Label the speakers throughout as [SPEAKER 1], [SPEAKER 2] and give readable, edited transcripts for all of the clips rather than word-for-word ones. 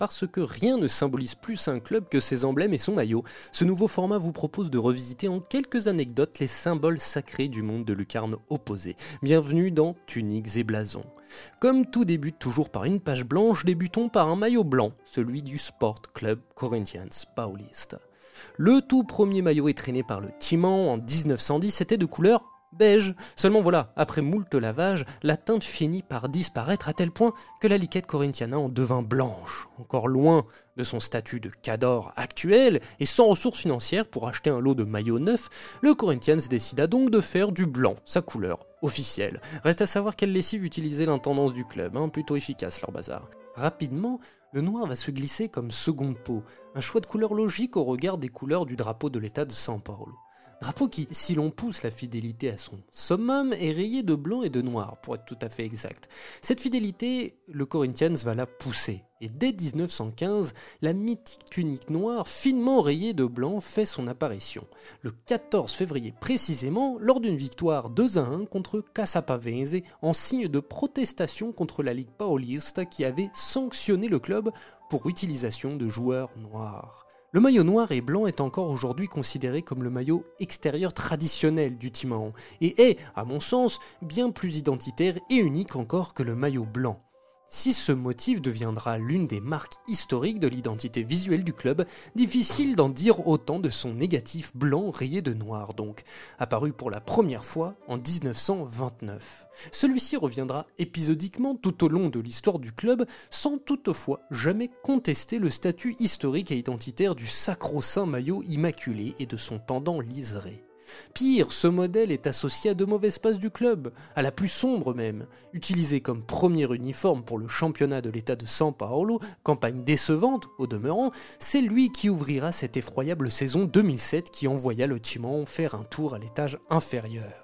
[SPEAKER 1] Parce que rien ne symbolise plus un club que ses emblèmes et son maillot, ce nouveau format vous propose de revisiter en quelques anecdotes les symboles sacrés du monde de lucarne opposé. Bienvenue dans Tuniques et Blasons. Comme tout débute toujours par une page blanche, débutons par un maillot blanc, celui du Sport Club Corinthians Paulista. Le tout premier maillot étrenné par le Timão en 1910 était de couleur beige. Seulement voilà, après moult lavages, la teinte finit par disparaître à tel point que la liquette corinthiana en devint blanche. Encore loin de son statut de cador actuel et sans ressources financières pour acheter un lot de maillots neufs, le Corinthians décida donc de faire du blanc sa couleur officielle. Reste à savoir quelle lessive utilisait l'intendance du club, plutôt efficace leur bazar. Rapidement, le noir va se glisser comme seconde peau, un choix de couleur logique au regard des couleurs du drapeau de l'État de São Paulo. Drapeau qui, si l'on pousse la fidélité à son summum, est rayé de blanc et de noir, pour être tout à fait exact. Cette fidélité, le Corinthians va la pousser. Et dès 1915, la mythique tunique noire, finement rayée de blanc, fait son apparition. Le 14 février précisément, lors d'une victoire 2-1 contre Caçapavense, en signe de protestation contre la Ligue Paulista qui avait sanctionné le club pour utilisation de joueurs noirs. Le maillot noir et blanc est encore aujourd'hui considéré comme le maillot extérieur traditionnel du Timão et est, à mon sens, bien plus identitaire et unique encore que le maillot blanc. Si ce motif deviendra l'une des marques historiques de l'identité visuelle du club, difficile d'en dire autant de son négatif blanc rayé de noir donc, apparu pour la première fois en 1929. Celui-ci reviendra épisodiquement tout au long de l'histoire du club, sans toutefois jamais contester le statut historique et identitaire du sacro-saint maillot immaculé et de son pendant liseré. Pire, ce modèle est associé à de mauvaises passes du club, à la plus sombre même. Utilisé comme premier uniforme pour le championnat de l'État de São Paulo, campagne décevante au demeurant, c'est lui qui ouvrira cette effroyable saison 2007 qui envoya le Timão faire un tour à l'étage inférieur.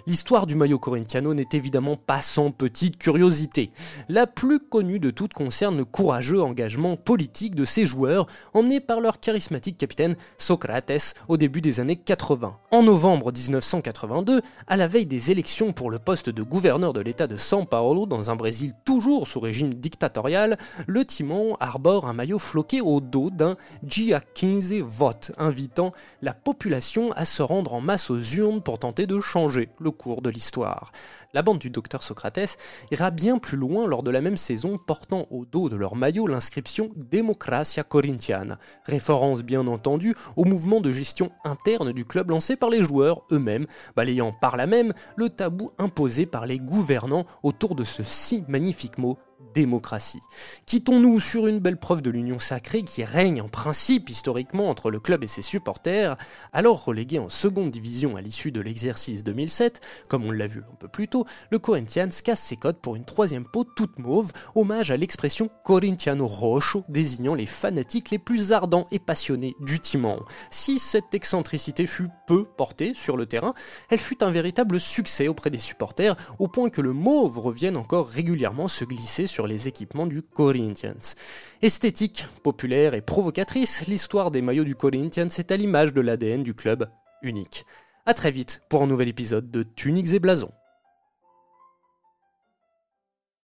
[SPEAKER 1] L'histoire du maillot corinthiano n'est évidemment pas sans petite curiosité. La plus connue de toutes concerne le courageux engagement politique de ses joueurs, emmenés par leur charismatique capitaine Socrates au début des années 80. En novembre 1982, à la veille des élections pour le poste de gouverneur de l'État de São Paulo, dans un Brésil toujours sous régime dictatorial, le Timão arbore un maillot floqué au dos d'un Dia 15 vote, invitant la population à se rendre en masse aux urnes pour tenter de changer le cours de l'histoire. La bande du docteur Socrates ira bien plus loin lors de la même saison, portant au dos de leur maillot l'inscription Democracia Corinthiana, référence bien entendu au mouvement de gestion interne du club lancé par les joueurs eux-mêmes, balayant par là même le tabou imposé par les gouvernants autour de ce si magnifique mot démocratie. Quittons-nous sur une belle preuve de l'union sacrée qui règne en principe historiquement entre le club et ses supporters, alors relégué en seconde division à l'issue de l'exercice 2007, comme on l'a vu un peu plus tôt, le Corinthians casse ses codes pour une troisième peau toute mauve, hommage à l'expression Corintiano Roxo désignant les fanatiques les plus ardents et passionnés du Timão. Si cette excentricité fut peu portée sur le terrain, elle fut un véritable succès auprès des supporters, au point que le mauve revienne encore régulièrement se glisser sur les équipements du Corinthians. Esthétique, populaire et provocatrice, l'histoire des maillots du Corinthians est à l'image de l'ADN du club unique. A très vite pour un nouvel épisode de Tuniques et Blasons.